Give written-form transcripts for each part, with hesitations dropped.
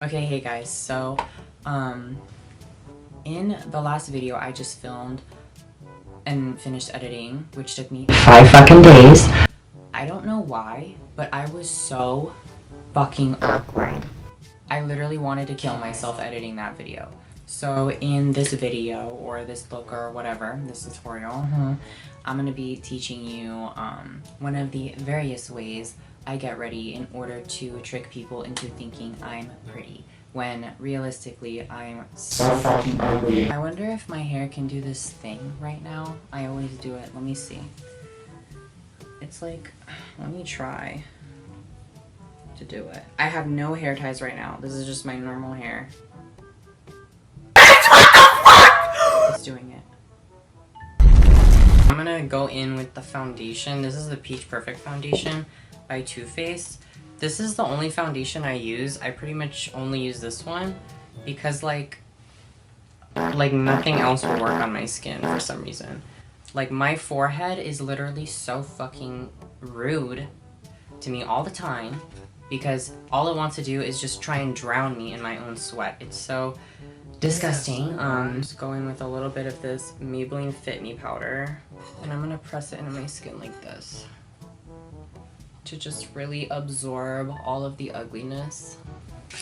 Okay, hey guys, so, in the last video I just filmed and finished editing, which took me 5 fucking days. I don't know why, but I was so fucking awkward. I literally wanted to kill myself editing that video. So in this video, or this book, or whatever, this tutorial, I'm gonna be teaching you, one of the various ways I get ready in order to trick people into thinking I'm pretty, when realistically I'm so fucking ugly. I wonder if my hair can do this thing right now. I always do it. Let me see. It's like, let me try to do it. I have no hair ties right now. This is just my normal hair. It's doing it. I'm gonna go in with the foundation. This is the Peach Perfect foundation by Too Faced. This is the only foundation I use. I pretty much only use this one because like nothing else will work on my skin for some reason. Like my forehead is literally so fucking rude to me all the time because all it wants to do is just try and drown me in my own sweat. It's so disgusting. Just go in with a little bit of this Maybelline Fit Me powder and I'm gonna press it into my skin like this to just really absorb all of the ugliness.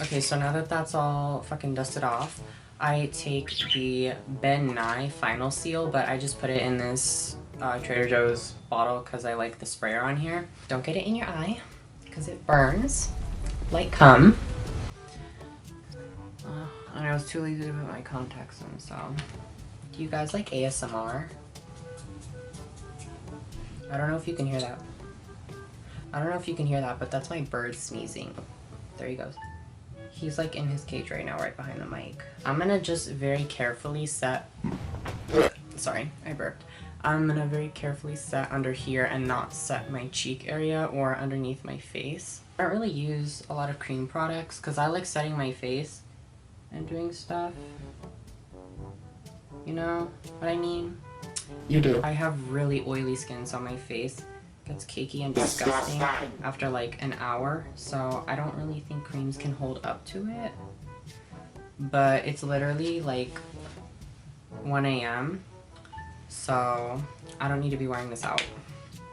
Okay, so now that that's all fucking dusted off, I take the Ben Nye Final Seal, but I just put it in this Trader Joe's bottle because I like the sprayer on here. Don't get it in your eye because it burns like cum. And I was too lazy to put my contacts in, so. Do you guys like ASMR? I don't know if you can hear that. I don't know if you can hear that, but that's my bird sneezing. There he goes. He's like in his cage right now, right behind the mic. I'm gonna just very carefully set... Sorry, I burped. I'm gonna very carefully set under here and not set my cheek area or underneath my face. I don't really use a lot of cream products because I like setting my face and doing stuff. You know what I mean? You do. I have really oily skin, so my face gets cakey and disgusting after like an hour, so I don't really think creams can hold up to it. But it's literally like 1 AM, so I don't need to be wearing this out.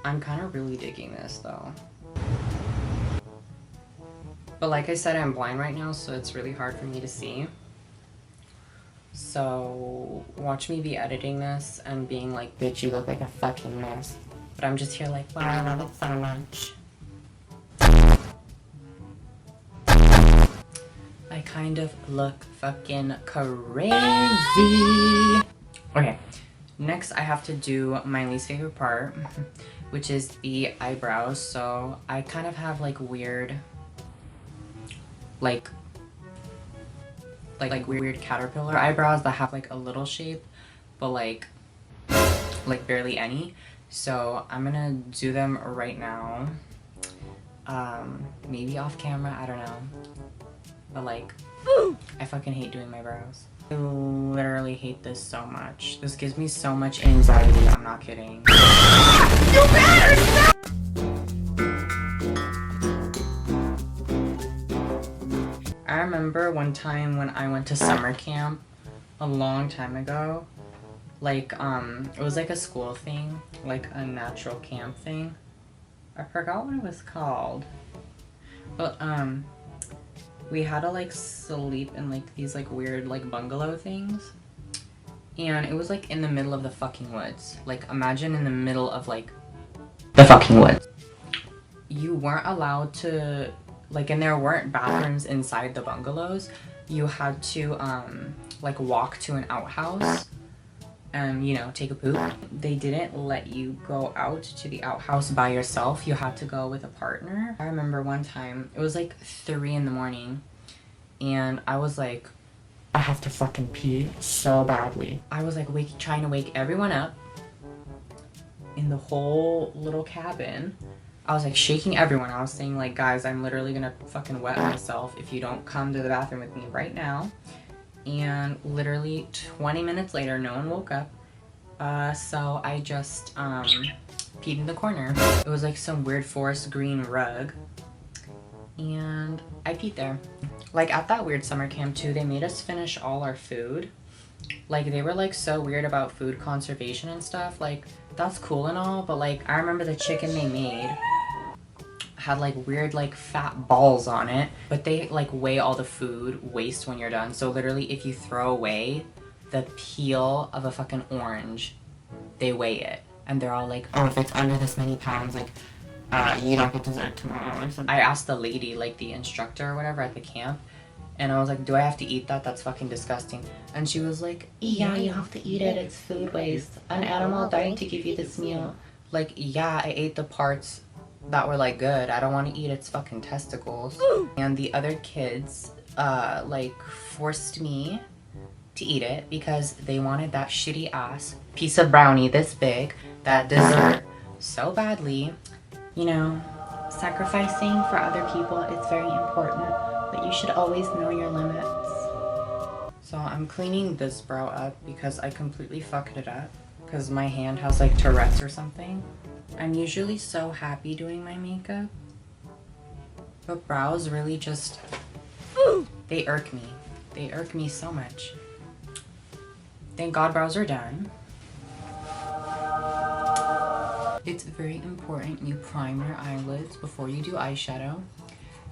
I'm kind of really digging this though. But like I said, I'm blind right now, so it's really hard for me to see. So watch me be editing this and being like, bitch, you look like a fucking mess. But I'm just here like, wow, I love it so much. I kind of look fucking crazy. Okay, next I have to do my least favorite part, which is the eyebrows. So I kind of have like weird, like weird caterpillar eyebrows that have like a little shape, but like barely any. So I'm gonna do them right now. Maybe off camera, I don't know. But like, I fucking hate doing my brows. I literally hate this so much. This gives me so much anxiety, I'm not kidding. You better stop! I remember one time when I went to summer camp a long time ago. Like, it was like a school thing, like a natural camp thing. I forgot what it was called. But, we had to like sleep in like these like weird like bungalow things. And it was like in the middle of the fucking woods. Like, imagine in the middle of like the fucking woods. You weren't allowed to, like, and there weren't bathrooms inside the bungalows. You had to, like walk to an outhouse. You know, take a poop. They didn't let you go out to the outhouse by yourself. You had to go with a partner. I remember one time, it was like 3 in the morning, and I was like, I have to fucking pee so badly. I was like trying to wake everyone up in the whole little cabin. I was like shaking everyone. I was saying like, guys, I'm literally gonna fucking wet myself if you don't come to the bathroom with me right now. And literally 20 minutes later, no one woke up. So I just peed in the corner. It was like some weird forest green rug. and I peed there. Like at that weird summer camp too, they made us finish all our food. Like they were like so weird about food conservation and stuff. Like that's cool and all, but like I remember the chicken they made had like weird like fat balls on it, but they like weigh all the food waste when you're done. So literally if you throw away the peel of a fucking orange, they weigh it, and they're all like, oh, if it's under this many pounds, like you don't get dessert tomorrow or something. I asked the lady, like the instructor or whatever at the camp, and I was like, do I have to eat that? That's fucking disgusting. And she was like, yeah, you have to eat it. It's food waste. An animal dying to give you this meal. Like, yeah, I ate the parts that were like good. I don't want to eat its fucking testicles. And the other kids like forced me to eat it because they wanted that shitty ass piece of brownie this big, that dessert so badly. You know, sacrificing for other people is very important, but you should always know your limits. So I'm cleaning this brow up because I completely fucked it up because my hand has like Tourette's or something. I'm usually so happy doing my makeup, but brows really just, they irk me. They irk me so much. Thank God brows are done. It's very important you prime your eyelids before you do eyeshadow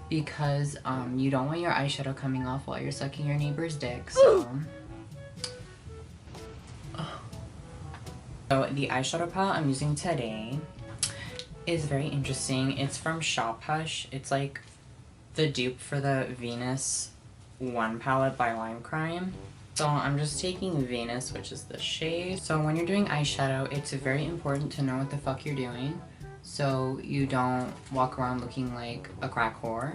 because you don't want your eyeshadow coming off while you're sucking your neighbor's dick, so. So the eyeshadow palette I'm using today is very interesting. It's from Shop Hush. It's like the dupe for the Venus 1 palette by Limecrime. So I'm just taking Venus, which is the shade. So when you're doing eyeshadow, it's very important to know what the fuck you're doing so you don't walk around looking like a crack whore.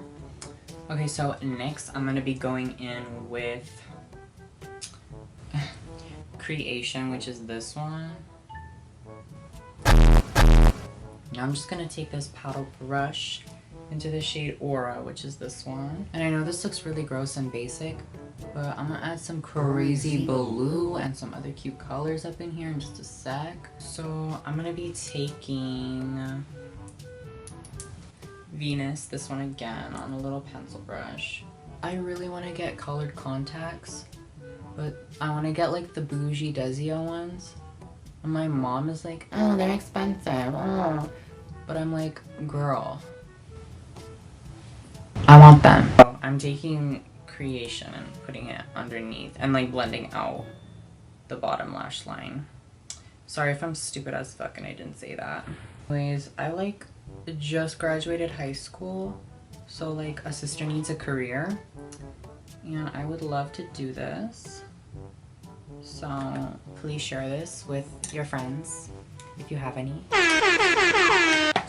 Okay, so next I'm gonna be going in with Creation, which is this one. Now I'm just gonna take this paddle brush into the shade Aura, which is this one. And I know this looks really gross and basic, but I'm gonna add some crazy blue and some other cute colors up in here in just a sec. So I'm gonna be taking Venus, this one again, on a little pencil brush. I really want to get colored contacts, but I want to get like the bougie Desio ones. And my mom is like, oh, they're expensive. Oh. But I'm like, girl, I want them. So I'm taking Creation and putting it underneath and like blending out the bottom lash line. Sorry if I'm stupid as fuck and I didn't say that. Anyways, I like just graduated high school, so like a sister needs a career and I would love to do this. So please share this with your friends if you have any.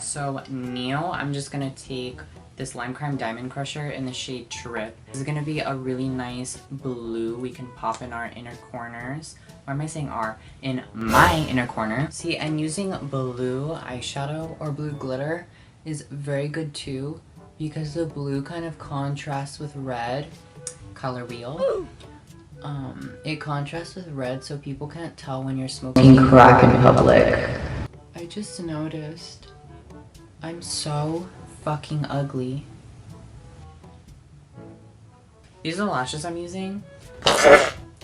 So Neo, I'm just gonna take this Limecrime Diamond Crusher in the shade Trip. This is gonna be a really nice blue we can pop in our inner corners. Why am I saying R? In my inner corner. See, and using blue eyeshadow or blue glitter is very good too because the blue kind of contrasts with red. Color wheel. It contrasts with red so people can't tell when you're smoking crack in public. I just noticed I'm so fucking ugly. These are the lashes I'm using.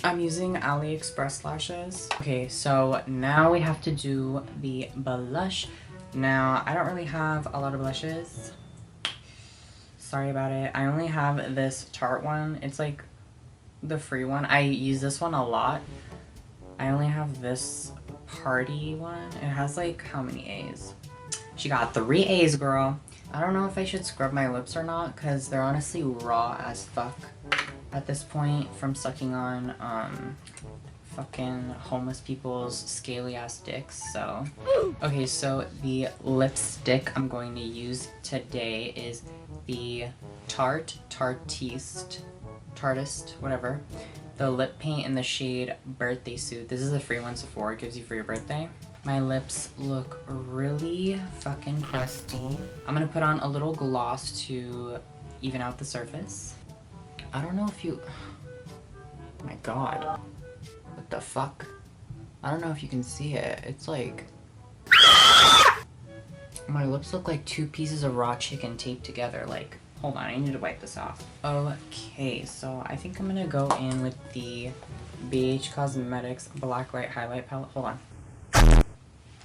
I'm using AliExpress lashes. Okay, so now we have to do the blush. Now, I don't really have a lot of blushes. Sorry about it. I only have this Tarte one. It's like the free one. I use this one a lot. I only have this Party one. It has like how many A's? She got 3 A's, girl. I don't know if I should scrub my lips or not because they're honestly raw as fuck at this point from sucking on fucking homeless people's scaly ass dicks. So okay, so the lipstick I'm going to use today is the Tarteist, whatever, the lip paint in the shade Birthday Suit. This is a free one Sephora gives you for your birthday. My lips look really fucking crusty. I'm gonna put on a little gloss to even out the surface. I don't know if you, oh my god, what the fuck? I don't know if you can see it. It's like, my lips look like 2 pieces of raw chicken taped together. Like, Hold on, I need to wipe this off. Okay, so I think I'm gonna go in with the BH Cosmetics Blacklight Highlight palette. Hold on.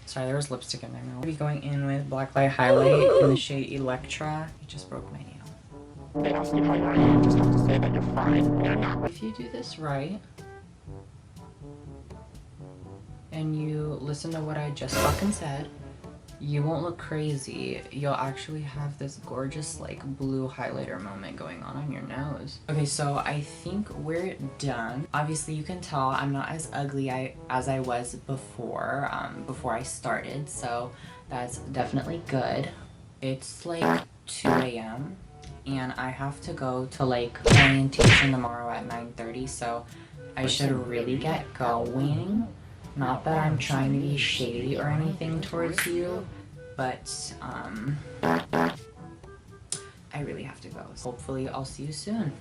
Sorry, there was lipstick in there now. I'll be going in with Blacklight Highlight in the shade Electra. It just broke my nail. They ask you how you are, you just have to say that you're fine. You're not. If you do this right, and you listen to what I just fucking said, you won't look crazy. You'll actually have this gorgeous like blue highlighter moment going on your nose. Okay, so I think we're done. Obviously you can tell I'm not as ugly as I was before, before I started, so that's definitely good. It's like 2 a.m. and I have to go to like orientation tomorrow at 9:30, so I should really get going. Not that I'm trying to be shady or anything towards you, but I really have to go. So hopefully I'll see you soon.